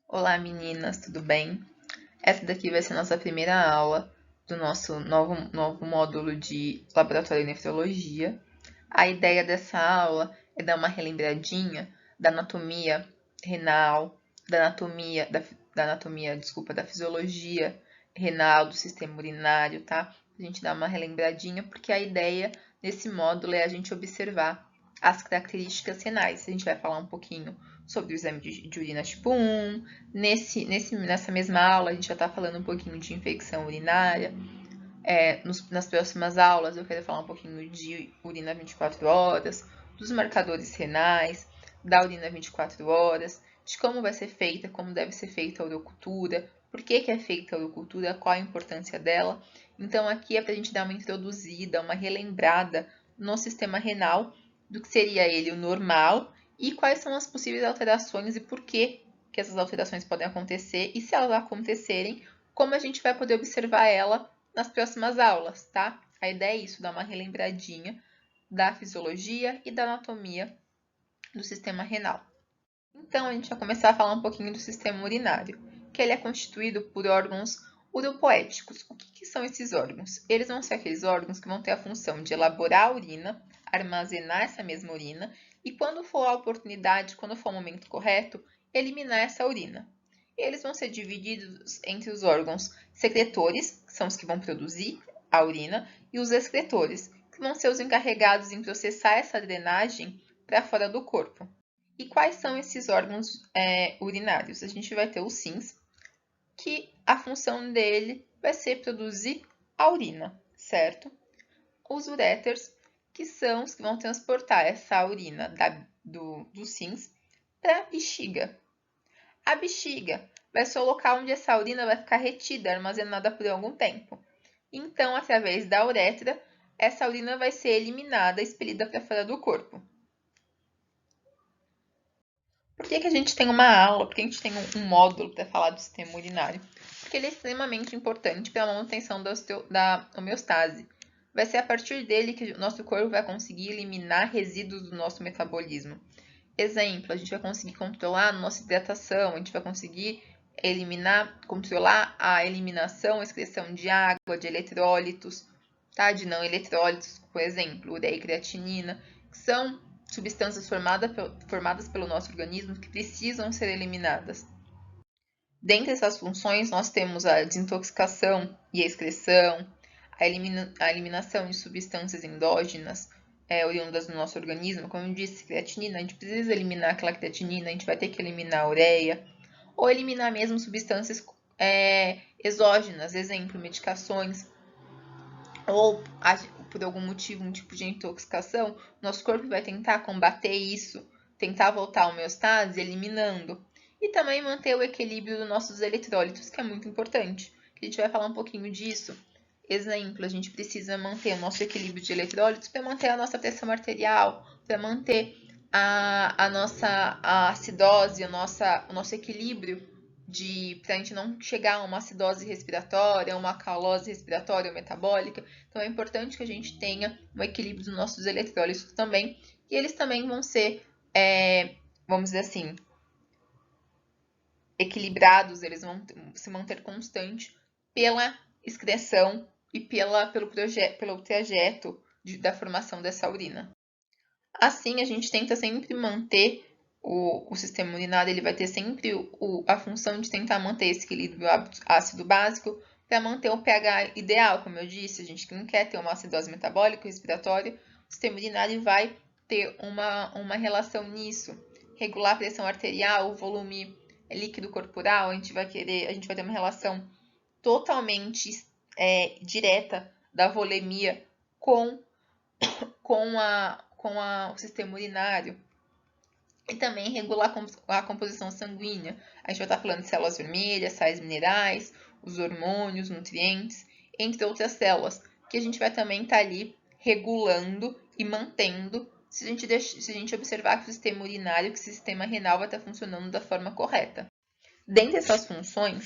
Olá meninas, tudo bem? Essa daqui vai ser a nossa primeira aula do nosso novo módulo de Laboratório de Nefrologia. A ideia dessa aula é dar uma relembradinha da anatomia renal, da fisiologia renal, do sistema urinário, tá? A gente dá uma relembradinha, porque a ideia desse módulo é a gente observar as características renais. A gente vai falar um pouquinho sobre o exame de urina tipo 1. Nessa mesma aula, a gente já está falando um pouquinho de infecção urinária. Nas próximas aulas, eu quero falar um pouquinho de urina 24 horas, dos marcadores renais, da urina 24 horas, de como vai ser feita, como deve ser feita a urocultura, por que é feita a urocultura, qual a importância dela. Então, aqui é para a gente dar uma introduzida, uma relembrada no sistema renal, do que seria ele o normal e quais são as possíveis alterações e por que essas alterações podem acontecer e se elas acontecerem, como a gente vai poder observar ela nas próximas aulas, tá? A ideia é isso, dar uma relembradinha da fisiologia e da anatomia do sistema renal. Então, a gente vai começar a falar um pouquinho do sistema urinário, que ele é constituído por órgãos uropoéticos. O que são esses órgãos? Eles vão ser aqueles órgãos que vão ter a função de elaborar a urina, armazenar essa mesma urina e, quando for a oportunidade, quando for o momento correto, eliminar essa urina. Eles vão ser divididos entre os órgãos secretores, que são os que vão produzir a urina, e os excretores, que vão ser os encarregados em processar essa drenagem para fora do corpo. E quais são esses órgãos urinários? A gente vai ter os rins, que a função dele vai ser produzir a urina, certo? Os uréteres, que são os que vão transportar essa urina dos rins para a bexiga. A bexiga vai ser o local onde essa urina vai ficar retida, armazenada por algum tempo. Então, através da uretra, essa urina vai ser eliminada, expelida para fora do corpo. Por que a gente tem uma aula, por que a gente tem um módulo para falar do sistema urinário? Porque ele é extremamente importante para a manutenção da homeostase. Vai ser a partir dele que o nosso corpo vai conseguir eliminar resíduos do nosso metabolismo. Exemplo, a gente vai conseguir controlar a nossa hidratação, a gente vai conseguir controlar a eliminação, a excreção de água, de eletrólitos, tá? De não eletrólitos, por exemplo, ureia e creatinina, que são substâncias formadas pelo nosso organismo que precisam ser eliminadas. Dentre essas funções, nós temos a desintoxicação e a excreção, a eliminação de substâncias endógenas oriundas do nosso organismo. Como eu disse, creatinina, a gente precisa eliminar aquela creatinina, a gente vai ter que eliminar a ureia, ou eliminar mesmo substâncias exógenas, exemplo, medicações, ou por algum motivo, um tipo de intoxicação, nosso corpo vai tentar combater isso, tentar voltar à homeostase, eliminando. E também manter o equilíbrio dos nossos eletrólitos, que é muito importante. A gente vai falar um pouquinho disso. Exemplo, a gente precisa manter o nosso equilíbrio de eletrólitos para manter a nossa pressão arterial, para manter a nossa acidose, o nosso equilíbrio para a gente não chegar a uma acidose respiratória, uma calose respiratória ou metabólica. Então, é importante que a gente tenha um equilíbrio dos nossos eletrólitos também. E eles também vão ser, vamos dizer assim, equilibrados, eles vão se manter constante pela excreção e pelo trajeto da formação dessa urina. Assim, a gente tenta sempre manter o sistema urinário, ele vai ter sempre a função de tentar manter esse equilíbrio ácido básico para manter o pH ideal, como eu disse. A gente não quer ter uma acidose metabólica respiratória, o sistema urinário vai ter uma relação nisso. Regular a pressão arterial, o volume líquido corporal, a gente vai ter uma relação totalmente direta da volemia com o sistema urinário. E também regular a composição sanguínea. A gente vai estar falando de células vermelhas, sais minerais, os hormônios, nutrientes, entre outras células, que a gente vai também estar ali regulando e mantendo se a gente observar que o sistema urinário, que o sistema renal vai estar funcionando da forma correta. Dentre essas funções,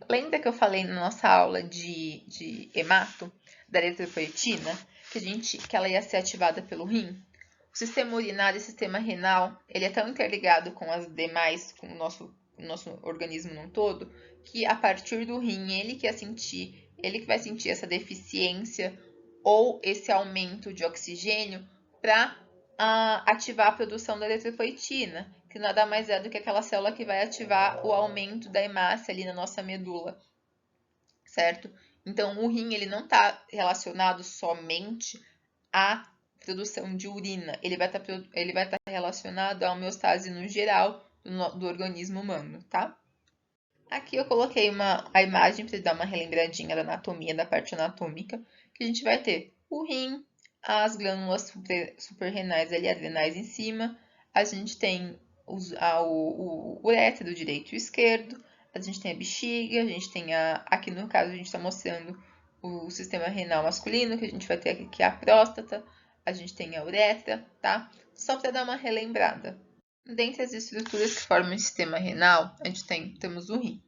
lembra que eu falei na nossa aula de hemato, da eritropoetina, que ela ia ser ativada pelo rim? O sistema urinário e o sistema renal, ele é tão interligado com as demais, com o nosso nosso organismo num todo, que a partir do rim, ele que vai sentir essa deficiência ou esse aumento de oxigênio para ativar a produção da eritropoetina, que nada mais é do que aquela célula que vai ativar o aumento da hemácia ali na nossa medula, certo? Então, o rim ele não está relacionado somente à produção de urina, ele vai estar relacionado à homeostase no geral do organismo humano, tá? Aqui eu coloquei a imagem para dar uma relembradinha da anatomia, da parte anatômica, que a gente vai ter o rim, as glândulas suprarrenais e adrenais em cima, a gente tem o urétero direito e esquerdo, a gente tem a bexiga, a gente tem aqui no caso a gente está mostrando o sistema renal masculino, que a gente vai ter aqui a próstata, a gente tem a uretra, tá? Só para dar uma relembrada. Dentre as estruturas que formam o sistema renal, a gente temos o rim.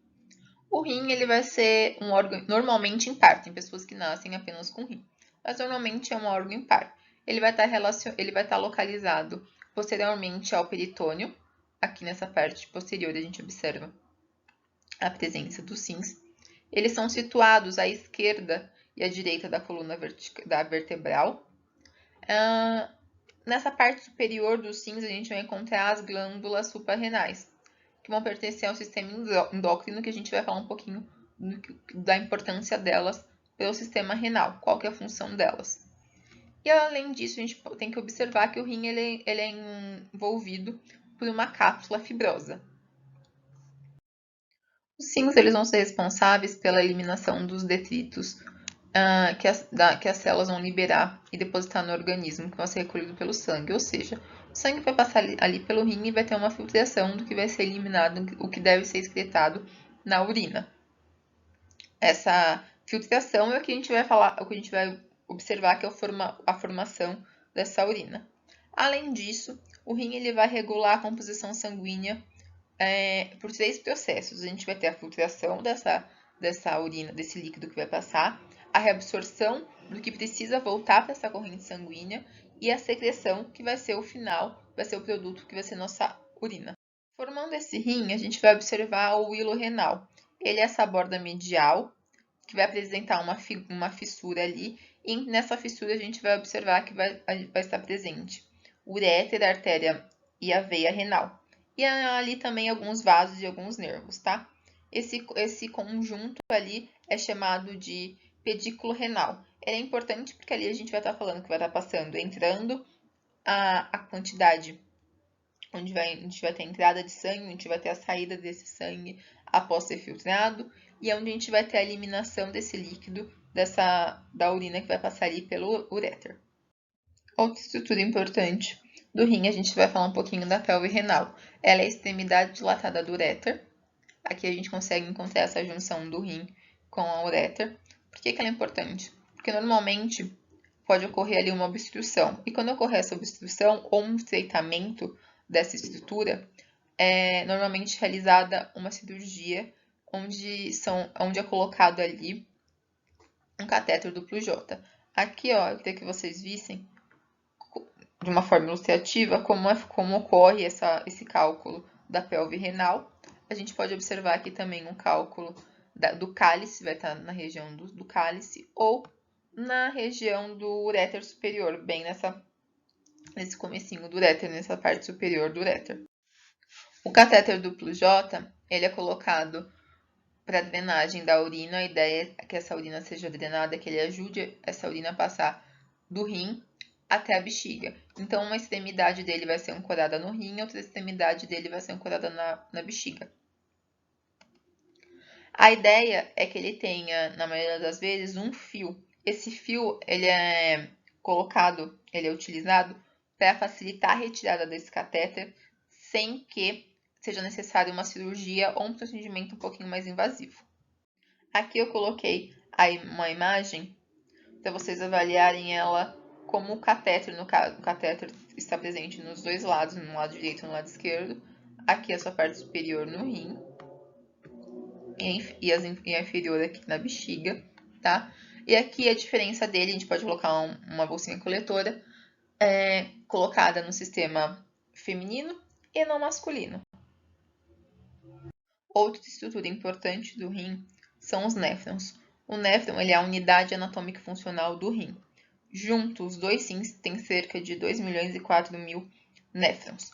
O rim ele vai ser um órgão normalmente impar, tem pessoas que nascem apenas com rim, mas normalmente é um órgão impar. Ele vai estar localizado posteriormente ao peritônio. Aqui nessa parte posterior a gente observa a presença dos rins. Eles são situados à esquerda e à direita da coluna vertebral. Nessa parte superior dos rins a gente vai encontrar as glândulas suprarrenais, que vão pertencer ao sistema endócrino, que a gente vai falar um pouquinho da importância delas pelo sistema renal, qual que é a função delas. E além disso, a gente tem que observar que o rim ele é envolvido por uma cápsula fibrosa. Os rins eles vão ser responsáveis pela eliminação dos detritos que as células vão liberar e depositar no organismo, que vão ser recolhidos pelo sangue. Ou seja, o sangue vai passar ali pelo rim e vai ter uma filtração do que vai ser eliminado, o que deve ser excretado na urina. Essa filtração é o que a gente vai falar, o que a gente vai observar que é a formação dessa urina. Além disso, o rim ele vai regular a composição sanguínea por 3 processos. A gente vai ter a filtração dessa urina, desse líquido que vai passar, a reabsorção do que precisa voltar para essa corrente sanguínea e a secreção, que vai ser o final, vai ser o produto que vai ser nossa urina. Formando esse rim, a gente vai observar o hilo renal. Ele é essa borda medial, que vai apresentar uma fissura ali, e nessa fissura a gente vai observar que vai estar presente o uréter, a artéria e a veia renal. E ali também alguns vasos e alguns nervos, tá? Esse conjunto ali é chamado de pedículo renal. Ele é importante porque ali a gente vai estar falando que vai estar passando, entrando a quantidade, onde a gente vai ter a entrada de sangue, onde a gente vai ter a saída desse sangue após ser filtrado, e onde a gente vai ter a eliminação desse líquido da urina que vai passar ali pelo uréter. Outra estrutura importante do rim, a gente vai falar um pouquinho da pelve renal. Ela é a extremidade dilatada do uréter. Aqui a gente consegue encontrar essa junção do rim com a ureter. Por que ela é importante? Porque normalmente pode ocorrer ali uma obstrução. E quando ocorrer essa obstrução ou um estreitamento dessa estrutura, é normalmente realizada uma cirurgia onde é colocado ali um catéter duplo J. Aqui, ó, eu queria que vocês vissem de uma forma ilustrativa como ocorre esse cálculo da pelve renal. A gente pode observar aqui também um cálculo do cálice, vai estar na região do cálice, ou na região do uréter superior, bem nesse comecinho do uréter, nessa parte superior do uréter. O catéter duplo J, ele é colocado para a drenagem da urina. A ideia é que essa urina seja drenada, que ele ajude essa urina a passar do rim até a bexiga. Então, uma extremidade dele vai ser ancorada no rim, outra extremidade dele vai ser ancorada na bexiga. A ideia é que ele tenha, na maioria das vezes, um fio. Esse fio, ele é utilizado para facilitar a retirada desse catéter sem que seja necessário uma cirurgia ou um procedimento um pouquinho mais invasivo. Aqui eu coloquei uma imagem para vocês avaliarem ela como o catéter, no caso, o catéter está presente nos dois lados, no lado direito e no lado esquerdo. Aqui a sua parte superior no rim e a inferior aqui na bexiga, tá? E aqui a diferença dele, a gente pode colocar uma bolsinha coletora colocada no sistema feminino e no masculino. Outra estrutura importante do rim são os néfrons. O néfron ele é a unidade anatômica e funcional do rim. Juntos, os dois rins têm cerca de 2 milhões e 4 mil néfrons.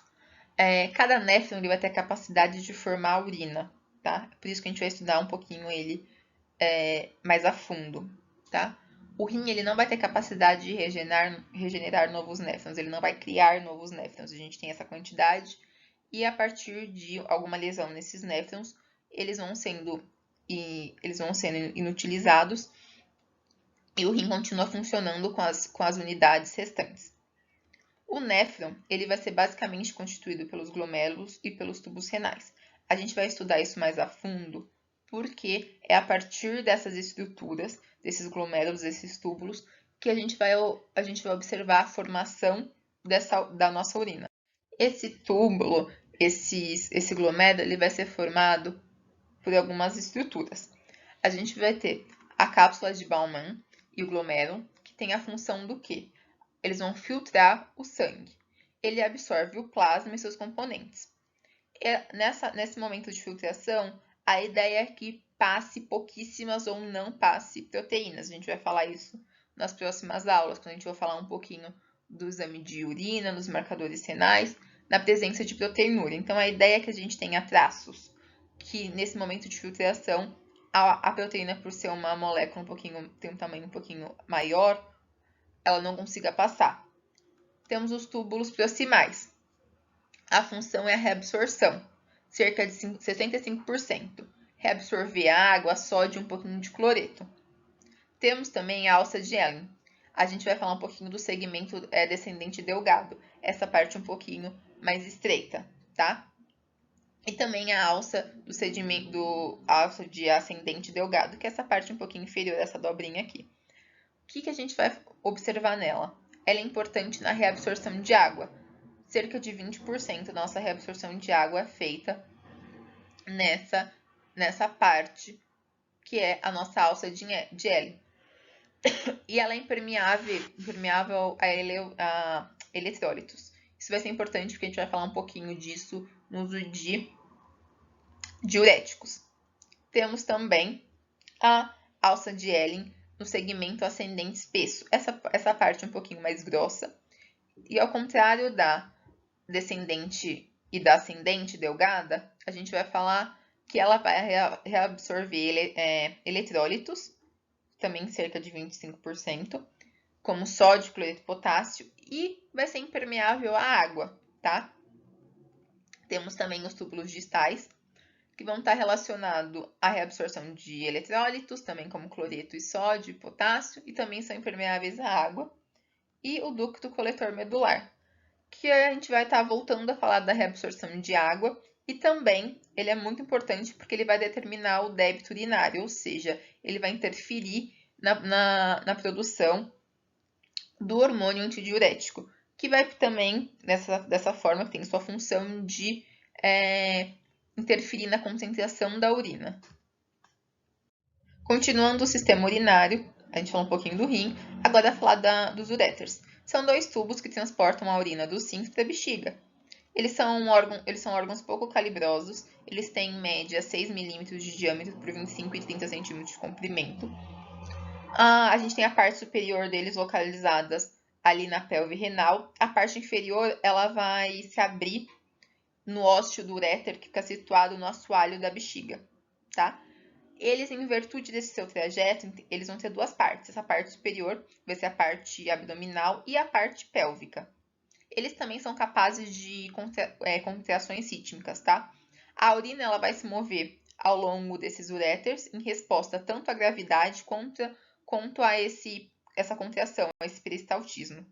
Cada néfron ele vai ter a capacidade de formar a urina, tá? Por isso que a gente vai estudar um pouquinho ele mais a fundo, tá? O rim ele não vai ter capacidade de regenerar novos néfrons, ele não vai criar novos néfrons. A gente tem essa quantidade e a partir de alguma lesão nesses néfrons, eles vão sendo inutilizados e o rim continua funcionando com as unidades restantes. O néfron ele vai ser basicamente constituído pelos glomérulos e pelos tubos renais. A gente vai estudar isso mais a fundo, porque é a partir dessas estruturas, desses glomérulos, desses túbulos, que a gente vai observar a formação da nossa urina. Esse túbulo, esse glomérulo, ele vai ser formado por algumas estruturas. A gente vai ter a cápsula de Bowman e o glomérulo, que tem a função do quê? Eles vão filtrar o sangue. Ele absorve o plasma e seus componentes. Nesse momento de filtração, a ideia é que passe pouquíssimas ou não passe proteínas. A gente vai falar isso nas próximas aulas, quando a gente vai falar um pouquinho do exame de urina, nos marcadores renais, na presença de proteinúria. Então, a ideia é que a gente tenha traços que, nesse momento de filtração, a proteína, por ser uma molécula tem um tamanho um pouquinho maior, ela não consiga passar. Temos os túbulos proximais. A função é a reabsorção, cerca de 65%. Reabsorver água, sódio e um pouquinho de cloreto. Temos também a alça de Ellen. A gente vai falar um pouquinho do segmento descendente delgado, essa parte um pouquinho mais estreita, tá? E também a alça alça de ascendente delgado, que é essa parte um pouquinho inferior dessa dobrinha aqui. O que a gente vai observar nela? Ela é importante na reabsorção de água. Cerca de 20% da nossa reabsorção de água é feita nessa parte, que é a nossa alça de Ellen. E ela é impermeável a eletrólitos. Isso vai ser importante porque a gente vai falar um pouquinho disso no uso de diuréticos. Temos também a alça de Ellen no segmento ascendente espesso. Essa parte um pouquinho mais grossa. E ao contrário da descendente e da ascendente delgada, a gente vai falar que ela vai reabsorver eletrólitos, também cerca de 25%, como sódio, cloreto, potássio, e vai ser impermeável à água, tá? Temos também os túbulos distais, que vão estar relacionados à reabsorção de eletrólitos, também como cloreto e sódio e potássio, e também são impermeáveis à água. E o ducto coletor medular, que a gente vai estar voltando a falar da reabsorção de água, e também ele é muito importante porque ele vai determinar o débito urinário, ou seja, ele vai interferir na produção do hormônio antidiurético, que vai também, dessa forma, tem sua função de interferir na concentração da urina. Continuando o sistema urinário, a gente falou um pouquinho do rim, agora falar dos uréteres. São dois tubos que transportam a urina dos rins para a bexiga. Eles são órgãos pouco calibrosos, eles têm em média 6 milímetros de diâmetro por 25 e 30 centímetros de comprimento. A gente tem a parte superior deles localizadas ali na pelve renal. A parte inferior ela vai se abrir no ósseo do uréter, que fica situado no assoalho da bexiga, tá? Eles, em virtude desse seu trajeto, eles vão ter duas partes. Essa parte superior vai ser a parte abdominal e a parte pélvica. Eles também são capazes de contrações rítmicas, tá? A urina ela vai se mover ao longo desses uréteres em resposta tanto à gravidade quanto a essa contração, a esse peristaltismo.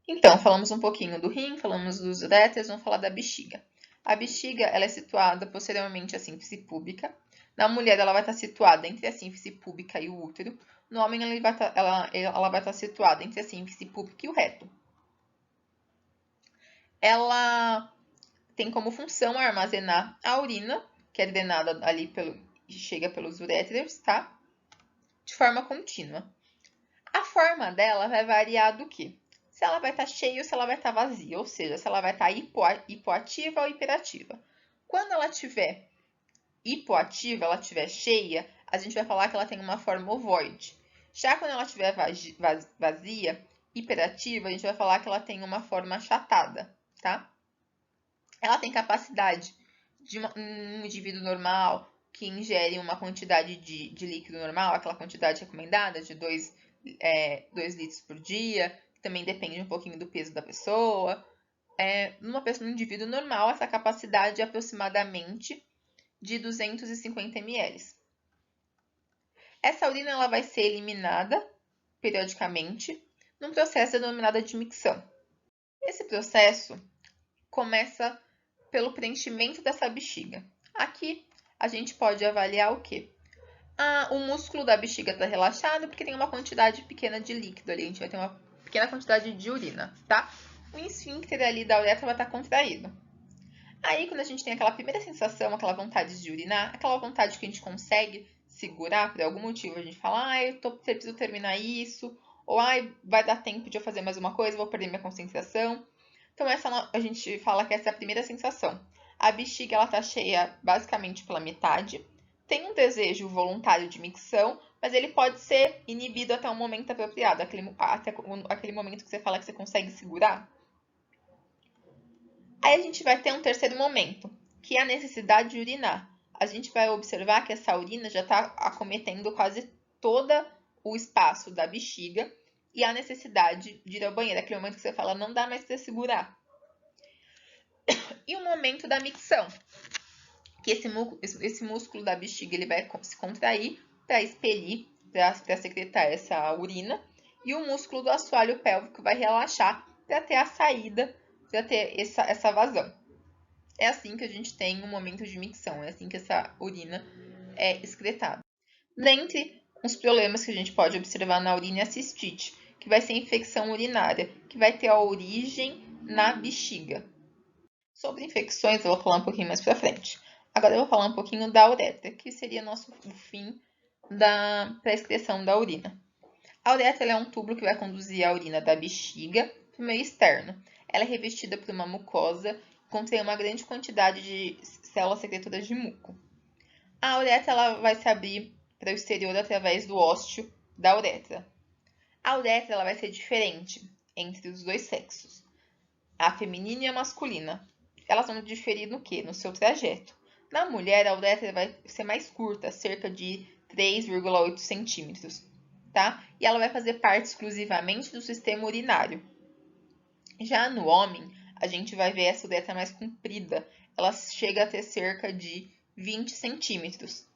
Então, falamos um pouquinho do rim, falamos dos uréteres, vamos falar da bexiga. A bexiga ela é situada posteriormente à síntese púbica. Na mulher, ela vai estar situada entre a síntese púbica e o útero. No homem, ela vai estar situada entre a síntese púbica e o reto. Ela tem como função armazenar a urina, que é drenada ali e chega pelos uréteres, tá? De forma contínua. A forma dela vai variar do quê? Se ela vai estar cheia ou se ela vai estar vazia, ou seja, se ela vai estar hipoativa ou hiperativa. Quando ela estiver hipoativa, ela estiver cheia, a gente vai falar que ela tem uma forma ovoide. Já quando ela estiver vazia, hiperativa, a gente vai falar que ela tem uma forma achatada, tá? Ela tem capacidade de um indivíduo normal que ingere uma quantidade de líquido normal, aquela quantidade recomendada de 2 litros por dia, que também depende um pouquinho do peso da pessoa. Num indivíduo normal, essa capacidade é aproximadamente de 250 ml. Essa urina ela vai ser eliminada periodicamente num processo denominado de micção. Esse processo começa pelo preenchimento dessa bexiga. Aqui a gente pode avaliar o quê? O músculo da bexiga está relaxado porque tem uma quantidade pequena de líquido ali. A gente vai ter uma pequena quantidade de urina, tá? O esfíncter ali da uretra vai estar contraído. Aí, quando a gente tem aquela primeira sensação, aquela vontade de urinar, aquela vontade que a gente consegue segurar por algum motivo, a gente fala, eu preciso terminar isso, ou vai dar tempo de eu fazer mais uma coisa, vou perder minha concentração. Então, a gente fala que essa é a primeira sensação. A bexiga ela tá cheia basicamente pela metade. Tem um desejo voluntário de micção, mas ele pode ser inibido até um momento apropriado, até aquele momento que você fala que você consegue segurar. Aí a gente vai ter um terceiro momento, que é a necessidade de urinar. A gente vai observar que essa urina já está acometendo quase todo o espaço da bexiga e a necessidade de ir ao banheiro, aquele momento que você fala, não dá mais para segurar. E o momento da micção, que esse músculo da bexiga ele vai se contrair para expelir, para secretar essa urina, e o músculo do assoalho pélvico vai relaxar para ter a saída, para ter essa vazão. É assim que a gente tem um momento de micção, é assim que essa urina é excretada. Dentre os problemas que a gente pode observar na urina é a cistite, que vai ser infecção urinária, que vai ter a origem na bexiga. Sobre infecções eu vou falar um pouquinho mais pra frente. Agora eu vou falar um pouquinho da uretra, que seria o fim para a excreção da urina. A uretra é um túbulo que vai conduzir a urina da bexiga para o meio externo. Ela é revestida por uma mucosa contém uma grande quantidade de células secretoras de muco. A uretra ela vai se abrir para o exterior através do ósteo da uretra. A uretra ela vai ser diferente entre os dois sexos, a feminina e a masculina. Elas vão diferir no quê? No seu trajeto. Na mulher, a uretra vai ser mais curta, cerca de 3,8 centímetros, tá? E ela vai fazer parte exclusivamente do sistema urinário. Já no homem, a gente vai ver essa uretra mais comprida. Ela chega a ter cerca de 20 centímetros.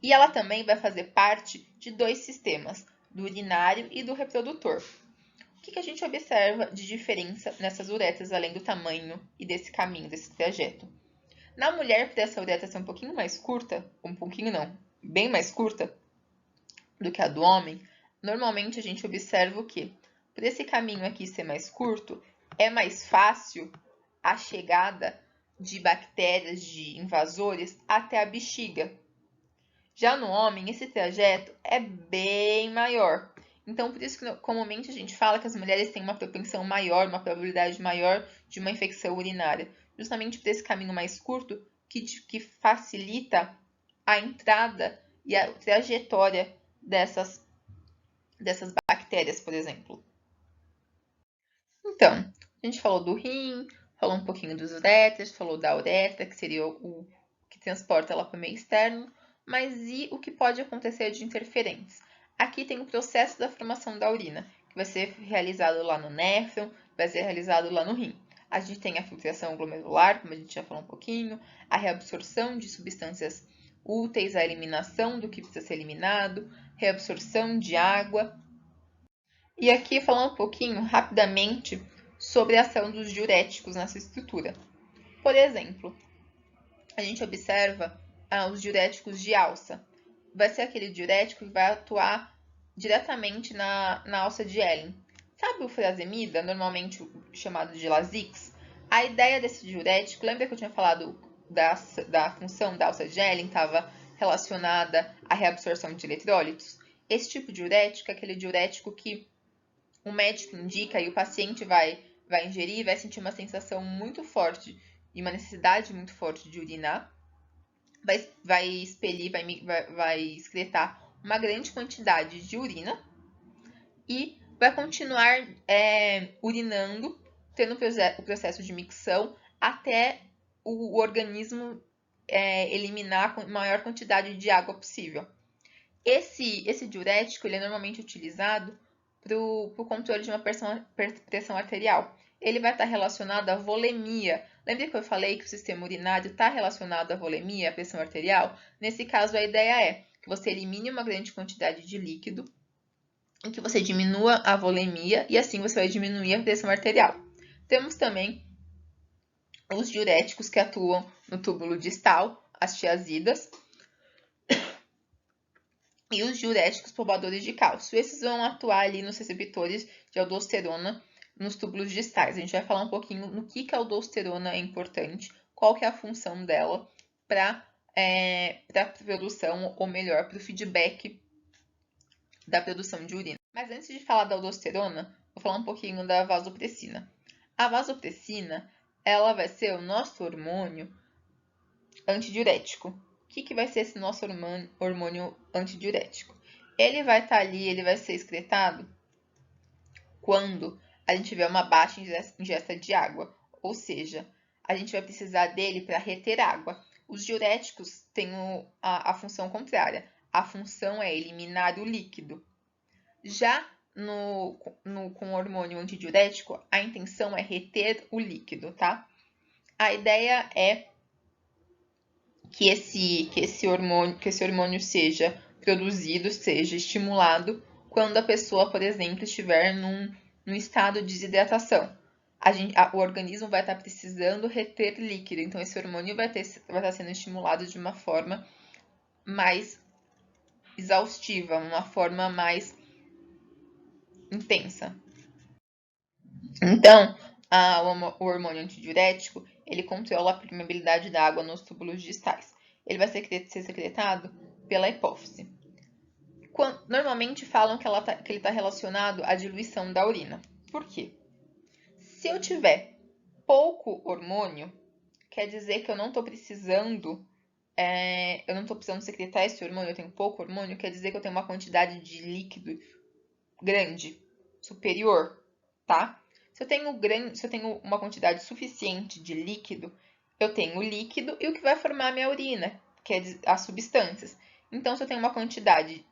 E ela também vai fazer parte de dois sistemas, do urinário e do reprodutor. O que a gente observa de diferença nessas uretras, além do tamanho e desse caminho, desse trajeto? Na mulher, por essa uretra ser um pouquinho mais curta, bem mais curta do que a do homem, normalmente a gente observa o quê? Por esse caminho aqui ser mais curto, é mais fácil a chegada de bactérias, de invasores até a bexiga. Já no homem, esse trajeto é bem maior. Então, por isso que comumente a gente fala que as mulheres têm uma propensão maior, uma probabilidade maior de uma infecção urinária. Justamente por esse caminho mais curto que facilita a entrada e a trajetória dessas bactérias, por exemplo. Então, a gente falou do rim, falou um pouquinho dos uréteres, falou da uretra, que seria o que transporta ela para o meio externo, mas e o que pode acontecer de interferentes? Aqui tem o processo da formação da urina, que vai ser realizado lá no néfron, vai ser realizado lá no rim. A gente tem a filtração glomerular, como a gente já falou um pouquinho, a reabsorção de substâncias úteis, a eliminação do que precisa ser eliminado, reabsorção de água. E aqui falar um pouquinho rapidamente sobre a ação dos diuréticos nessa estrutura. Por exemplo, a gente observa os diuréticos de alça. Vai ser aquele diurético que vai atuar diretamente na alça de Ellen. Sabe o furazemida, normalmente chamado de Lasix? A ideia desse diurético, lembra que eu tinha falado da função da alça de Ellen, estava relacionada à reabsorção de eletrólitos? Esse tipo de diurético é aquele diurético que o médico indica e o paciente vai ingerir, vai sentir uma sensação muito forte e uma necessidade muito forte de urinar, vai expelir, vai excretar uma grande quantidade de urina e vai continuar urinando, tendo o processo de micção até o organismo eliminar a maior quantidade de água possível. Esse diurético ele é normalmente utilizado para o controle de uma pressão arterial. Ele vai estar relacionado à volemia. Lembra que eu falei que o sistema urinário está relacionado à volemia, à pressão arterial? Nesse caso, a ideia é que você elimine uma grande quantidade de líquido e que você diminua a volemia e assim você vai diminuir a pressão arterial. Temos também os diuréticos que atuam no túbulo distal, as tiazidas, e os diuréticos poupadores de cálcio. Esses vão atuar ali nos receptores de aldosterona nos túbulos distais. A gente vai falar um pouquinho no que a aldosterona é importante, qual que é a função dela para a produção, ou melhor, para o feedback da produção de urina. Mas antes de falar da aldosterona, vou falar um pouquinho da vasopressina. A vasopressina, ela vai ser o nosso hormônio antidiurético. O que vai ser esse nosso hormônio antidiurético? Ele vai estar ali, ele vai ser excretado quando a gente tiver uma baixa ingesta de água, ou seja, a gente vai precisar dele para reter água. Os diuréticos têm a função contrária, a função é eliminar o líquido. Já com o hormônio antidiurético, a intenção é reter o líquido, tá? A ideia é que esse hormônio seja produzido, seja estimulado quando a pessoa, por exemplo, estiver num estado de desidratação. O organismo vai estar precisando reter líquido, então esse hormônio vai estar sendo estimulado de uma forma mais exaustiva, uma forma mais intensa. Então, o hormônio antidiurético, ele controla a permeabilidade da água nos túbulos distais. Ele vai ser secretado pela hipófise. Normalmente falam que ele está relacionado à diluição da urina. Por quê? Se eu tiver pouco hormônio, quer dizer que eu não estou precisando secretar esse hormônio, eu tenho pouco hormônio, quer dizer que eu tenho uma quantidade de líquido grande, superior, tá? Se eu tenho uma quantidade suficiente de líquido, eu tenho o líquido e o que vai formar a minha urina, que é as substâncias. Então, se eu tenho uma quantidade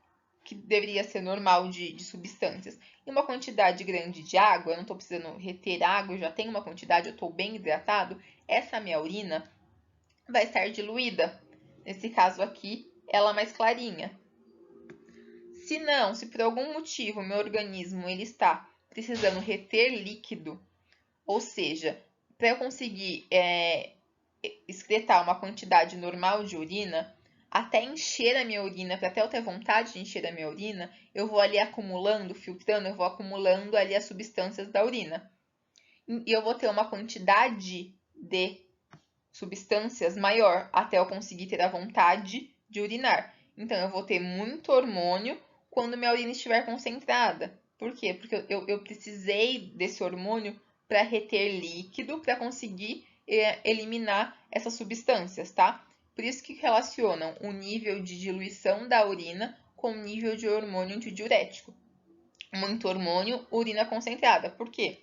que deveria ser normal de substâncias e uma quantidade grande de água, eu não estou precisando reter água, eu já tenho uma quantidade, eu estou bem hidratado, essa minha urina vai estar diluída. Nesse caso aqui, ela mais clarinha. Se não, se por algum motivo o meu organismo ele está precisando reter líquido, ou seja, para eu conseguir excretar uma quantidade normal de urina, até encher a minha urina, para até eu ter vontade de encher a minha urina, eu vou ali acumulando, filtrando, eu vou acumulando ali as substâncias da urina. E eu vou ter uma quantidade de substâncias maior até eu conseguir ter a vontade de urinar. Então, eu vou ter muito hormônio quando minha urina estiver concentrada. Por quê? Porque eu precisei desse hormônio para reter líquido, para conseguir eliminar essas substâncias, tá? Por isso que relacionam o nível de diluição da urina com o nível de hormônio antidiurético. Muito hormônio, urina concentrada. Por quê?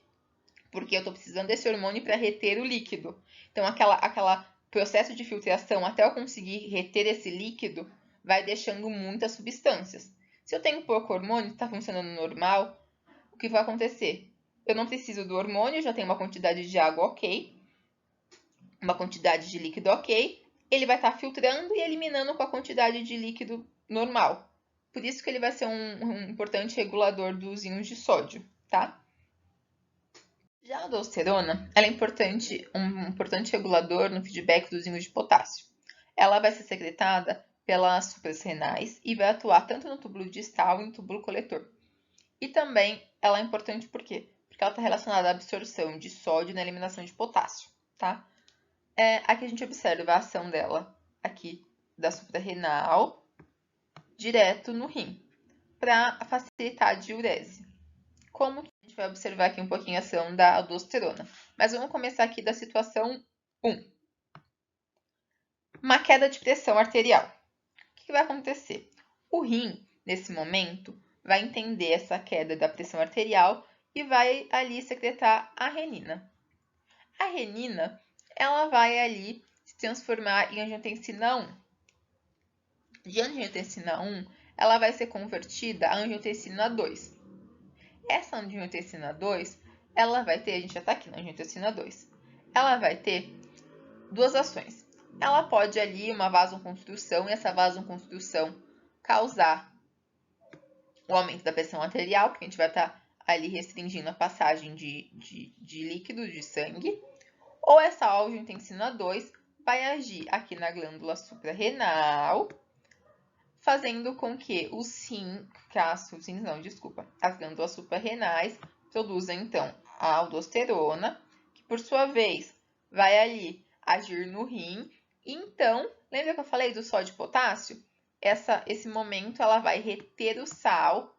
Porque eu estou precisando desse hormônio para reter o líquido. Então, aquela processo de filtração até eu conseguir reter esse líquido vai deixando muitas substâncias. Se eu tenho pouco hormônio, está funcionando normal, o que vai acontecer? Eu não preciso do hormônio, já tenho uma quantidade de água ok, uma quantidade de líquido ok, ele vai estar filtrando e eliminando com a quantidade de líquido normal. Por isso que ele vai ser um importante regulador dos íons de sódio, tá? Já a aldosterona, ela é um importante regulador no feedback dos íons de potássio. Ela vai ser secretada pelas suprarrenais e vai atuar tanto no túbulo distal e no túbulo coletor. E também ela é importante por quê? Porque ela está relacionada à absorção de sódio e na eliminação de potássio, tá? Aqui a gente observa a ação dela aqui da suprarrenal direto no rim, para facilitar a diurese. Como que a gente vai observar aqui um pouquinho a ação da aldosterona? Mas vamos começar aqui da situação 1. Uma queda de pressão arterial. O que vai acontecer? O rim, nesse momento, vai entender essa queda da pressão arterial e vai ali secretar a renina. A renina, ela vai ali se transformar em angiotensina 1. De angiotensina 1, ela vai ser convertida a angiotensina 2. Essa angiotensina 2, ela vai ter, a gente já está aqui na angiotensina 2, ela vai ter duas ações. Ela pode ali uma vasoconstrução e essa vasoconstrução causar o aumento da pressão arterial, porque a gente vai estar ali restringindo a passagem de líquido, de sangue. Ou essa angiotensina 2 vai agir aqui na glândula suprarrenal, fazendo com que as glândulas suprarrenais produzam então a aldosterona, que por sua vez vai ali agir no rim. Então, lembra que eu falei do sódio e potássio? Esse momento ela vai reter o sal,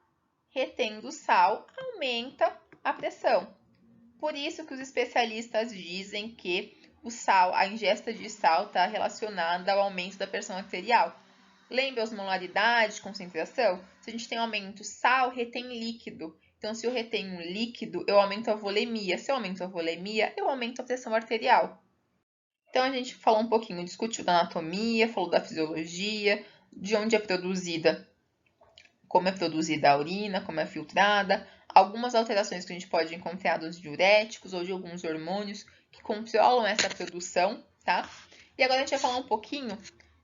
retendo o sal, aumenta a pressão. Por isso que os especialistas dizem que o sal, a ingesta de sal está relacionada ao aumento da pressão arterial. Lembra a osmolaridade, concentração? Se a gente tem um aumento, sal retém líquido. Então, se eu retenho um líquido, eu aumento a volemia. Se eu aumento a volemia, eu aumento a pressão arterial. Então, a gente falou um pouquinho, discutiu da anatomia, falou da fisiologia, de onde é produzida, como é produzida a urina, como é filtrada, algumas alterações que a gente pode encontrar dos diuréticos ou de alguns hormônios que controlam essa produção, tá? E agora a gente vai falar um pouquinho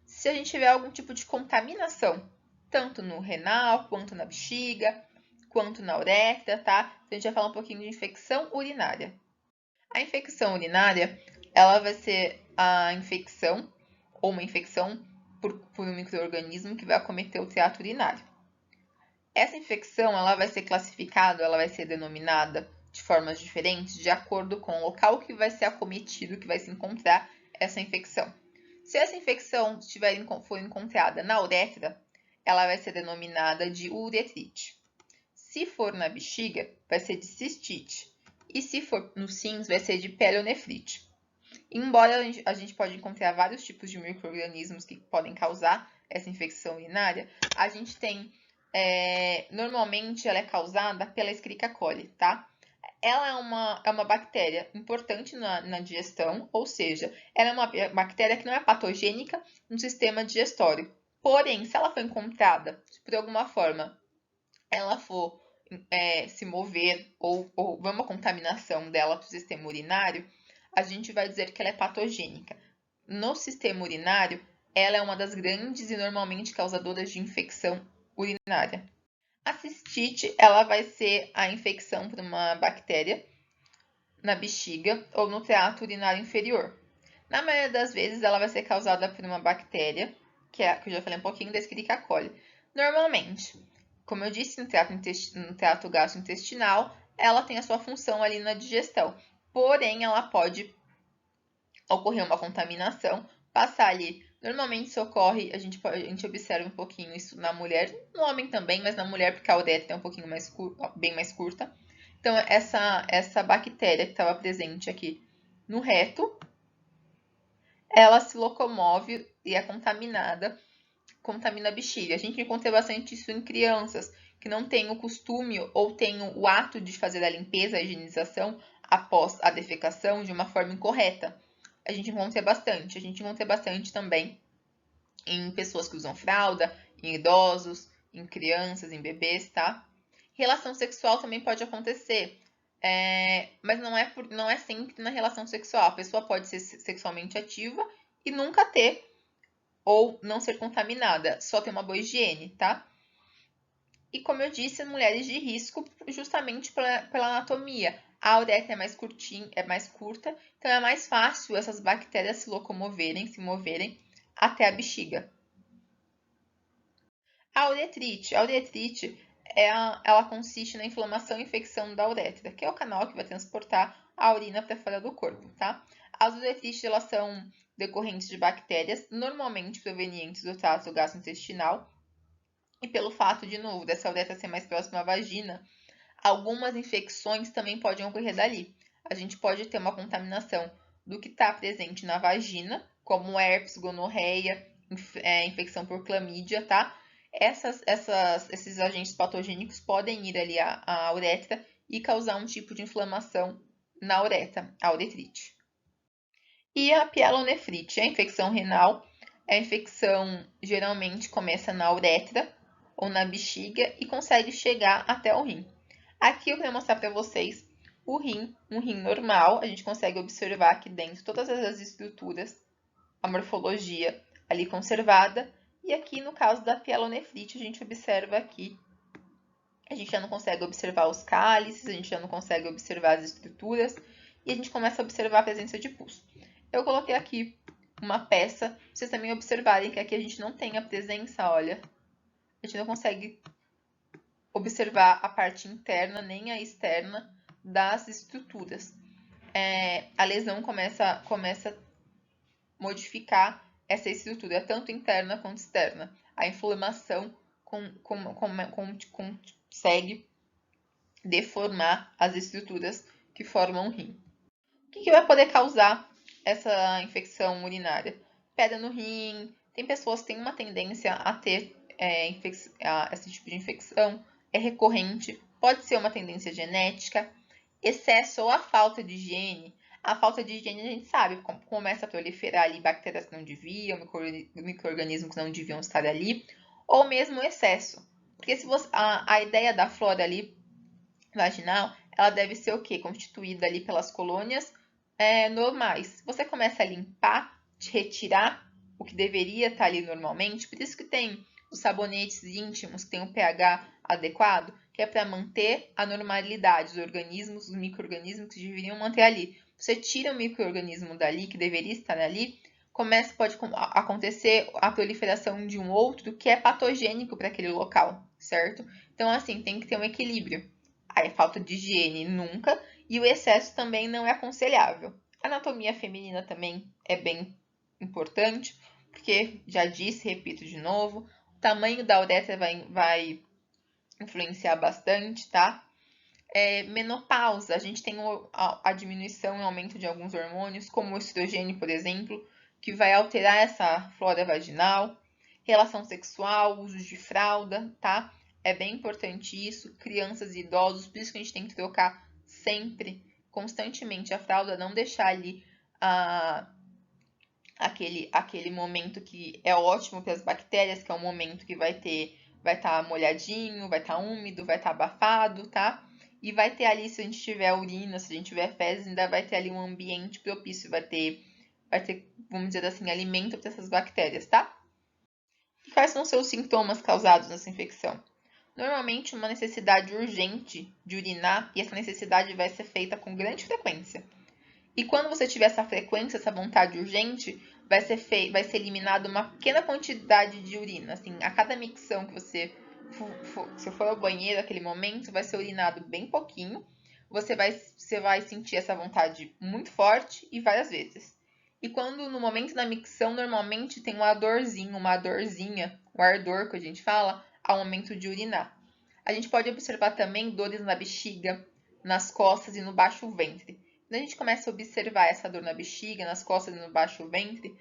se a gente tiver algum tipo de contaminação, tanto no renal, quanto na bexiga, quanto na uretra, tá? Então, a gente vai falar um pouquinho de infecção urinária. A infecção urinária, ela vai ser a infecção ou uma infecção por um micro-organismo que vai acometer o trato urinário. Essa infecção, ela vai ser classificada, ela vai ser denominada de formas diferentes de acordo com o local que vai ser acometido, que vai se encontrar essa infecção. Se essa infecção for encontrada na uretra, ela vai ser denominada de uretrite. Se for na bexiga, vai ser de cistite. E se for nos rins, vai ser de pielonefrite. Embora a gente pode encontrar vários tipos de micro-organismos que podem causar essa infecção urinária, a gente tem, normalmente ela é causada pela Escherichia coli, tá? Ela é uma bactéria importante na digestão, ou seja, ela é uma bactéria que não é patogênica no sistema digestório. Porém, se ela for encontrada, por alguma forma, ela for se mover ou houver uma contaminação dela para o sistema urinário, a gente vai dizer que ela é patogênica. No sistema urinário, ela é uma das grandes e normalmente causadoras de infecção urinária. A cistite, ela vai ser a infecção por uma bactéria na bexiga ou no trato urinário inferior. Na maioria das vezes, ela vai ser causada por uma bactéria, que eu já falei um pouquinho da Escherichia coli. Normalmente, como eu disse, no trato gastrointestinal, ela tem a sua função ali na digestão. Porém, ela pode ocorrer uma contaminação, passar ali. Normalmente isso ocorre, a gente observa um pouquinho isso na mulher, no homem também, mas na mulher porque a uretra é um pouquinho bem mais curta. Então, essa bactéria que estava presente aqui no reto, ela se locomove e é contamina a bexiga. A gente encontra bastante isso em crianças que não têm o costume ou têm o ato de fazer a limpeza, a higienização após a defecação de uma forma incorreta. A gente encontra bastante. A gente encontra bastante também em pessoas que usam fralda, em idosos, em crianças, em bebês, tá? Relação sexual também pode acontecer, mas não é sempre na relação sexual. A pessoa pode ser sexualmente ativa e nunca ter ou não ser contaminada, só ter uma boa higiene, tá? E como eu disse, mulheres de risco justamente pela anatomia. A uretra é mais curta, então é mais fácil essas bactérias se moverem até a bexiga. A uretrite ela consiste na inflamação e infecção da uretra, que é o canal que vai transportar a urina para fora do corpo, tá? As uretrites elas são decorrentes de bactérias, normalmente provenientes do trato gastrointestinal, e pelo fato, de novo, dessa uretra ser mais próxima à vagina, algumas infecções também podem ocorrer dali. A gente pode ter uma contaminação do que está presente na vagina, como herpes, gonorreia, infecção por clamídia, tá? Esses agentes patogênicos podem ir ali à uretra e causar um tipo de inflamação na uretra, a uretrite. E a pielonefrite, a infecção renal, a infecção geralmente começa na uretra ou na bexiga e consegue chegar até o rim. Aqui eu quero mostrar para vocês o rim, um rim normal, a gente consegue observar aqui dentro todas as estruturas, a morfologia ali conservada, e aqui no caso da pielonefrite a gente observa aqui, a gente já não consegue observar os cálices, a gente já não consegue observar as estruturas, e a gente começa a observar a presença de pus. Eu coloquei aqui uma peça, pra vocês também observarem que aqui a gente não tem a presença, olha, a gente não consegue observar a parte interna nem a externa das estruturas. A lesão começa a modificar essa estrutura, tanto interna quanto externa. A inflamação consegue deformar as estruturas que formam o rim. O que vai poder causar essa infecção urinária? Pedra no rim. Tem pessoas que têm uma tendência a ter esse tipo de infecção, é recorrente, pode ser uma tendência genética, excesso ou a falta de higiene. A falta de higiene a gente sabe, começa a proliferar ali bactérias que não deviam, micro-organismos que não deviam estar ali, ou mesmo excesso. Porque se você, a ideia da flora ali vaginal, ela deve ser o quê? Constituída ali pelas colônias normais. Você começa a limpar, retirar o que deveria estar ali normalmente, por isso que tem os sabonetes íntimos que tem um pH adequado, que é para manter a normalidade dos organismos, dos micro-organismos que deveriam manter ali. Você tira o micro-organismo dali, que deveria estar ali, pode acontecer a proliferação de um outro que é patogênico para aquele local, certo? Então, assim, tem que ter um equilíbrio. A falta de higiene nunca, e o excesso também não é aconselhável. A anatomia feminina também é bem importante, porque já disse, repito de novo, o tamanho da uretra vai influenciar bastante, tá? Menopausa, a gente tem a diminuição e aumento de alguns hormônios, como o estrogênio, por exemplo, que vai alterar essa flora vaginal. Relação sexual, uso de fralda, tá? É bem importante isso, crianças e idosos, por isso que a gente tem que trocar sempre, constantemente a fralda, não deixar ali aquele momento que é ótimo para as bactérias, que é um momento que vai estar molhadinho, vai estar úmido, vai estar abafado, tá? E vai ter ali, se a gente tiver urina, se a gente tiver fezes, ainda vai ter ali um ambiente propício, vai ter, vamos dizer assim, alimento para essas bactérias, tá? E quais são os seus sintomas causados nessa infecção? Normalmente, uma necessidade urgente de urinar, e essa necessidade vai ser feita com grande frequência. E quando você tiver essa frequência, essa vontade urgente, vai ser eliminada uma pequena quantidade de urina. Assim, a cada micção que você for ao banheiro naquele momento, vai ser urinado bem pouquinho. Você vai sentir essa vontade muito forte e várias vezes. E quando no momento da micção, normalmente tem uma dorzinha, o ardor que a gente fala, ao momento de urinar. A gente pode observar também dores na bexiga, nas costas e no baixo ventre. Quando a gente começa a observar essa dor na bexiga, nas costas e no baixo ventre,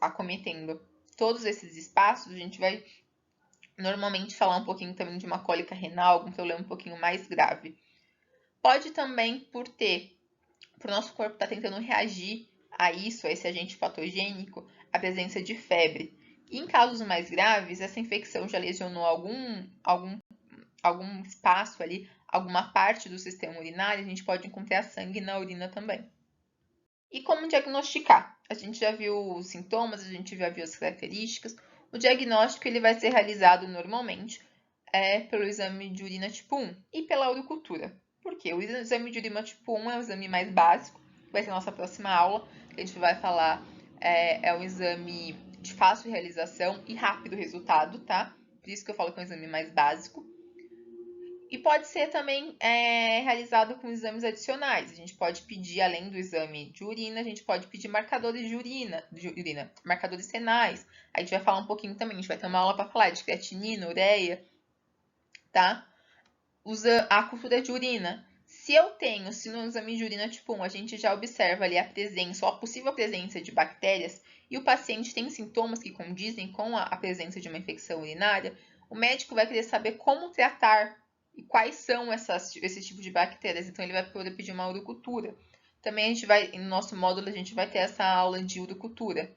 acometendo todos esses espaços, a gente vai normalmente falar um pouquinho também de uma cólica renal, algum problema um pouquinho mais grave. Pode também por o nosso corpo estar tentando reagir a isso, a esse agente patogênico, a presença de febre. E em casos mais graves, essa infecção já lesionou algum espaço ali, alguma parte do sistema urinário, a gente pode encontrar sangue na urina também. E como diagnosticar? A gente já viu os sintomas, a gente já viu as características. O diagnóstico ele vai ser realizado normalmente pelo exame de urina tipo 1 e pela uricultura. Por quê? O exame de urina tipo 1 é o exame mais básico, vai ser a nossa próxima aula, que a gente vai falar, é um exame de fácil realização e rápido resultado, tá? Por isso que eu falo que é um exame mais básico. E pode ser também realizado com exames adicionais. A gente pode pedir, além do exame de urina, a gente pode pedir marcadores de urina, marcadores renais. A gente vai falar um pouquinho também, a gente vai ter uma aula para falar de creatinina, ureia, tá? Usa a cultura de urina. Se eu tenho, se no exame de urina tipo 1 a gente já observa ali a presença ou a possível presença de bactérias e o paciente tem sintomas que condizem com a presença de uma infecção urinária, o médico vai querer saber como tratar e quais são esses tipos de bactérias. Então, ele vai poder pedir uma urocultura. Também a gente vai, no nosso módulo, a gente vai ter essa aula de urocultura.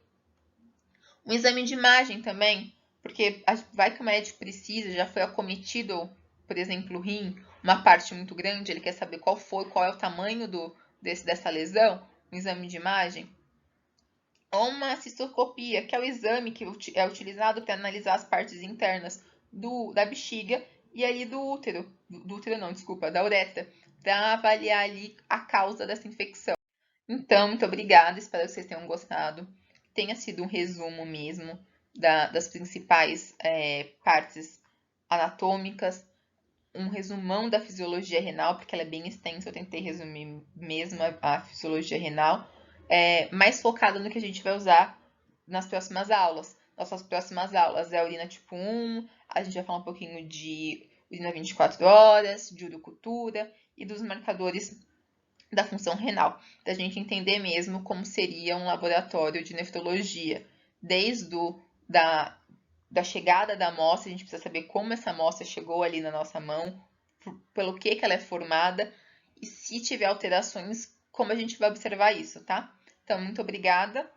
Um exame de imagem também, porque vai que o médico precisa, já foi acometido, por exemplo, o rim, uma parte muito grande, ele quer saber qual é o tamanho dessa lesão, um exame de imagem. Ou uma cistoscopia, que é o exame que é utilizado para analisar as partes internas da bexiga e ali do útero, da uretra, para avaliar ali a causa dessa infecção. Então, muito obrigada, espero que vocês tenham gostado. Tenha sido um resumo mesmo das principais partes anatômicas, um resumão da fisiologia renal, porque ela é bem extensa, eu tentei resumir mesmo a fisiologia renal, mais focada no que a gente vai usar nas próximas aulas. Nossas próximas aulas é a urina tipo 1, a gente vai falar um pouquinho de urina 24 horas, de urocultura e dos marcadores da função renal, da gente entender mesmo como seria um laboratório de nefrologia, desde da chegada da amostra, a gente precisa saber como essa amostra chegou ali na nossa mão, pelo que ela é formada, e se tiver alterações, como a gente vai observar isso, tá? Então, muito obrigada,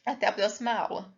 até a próxima aula.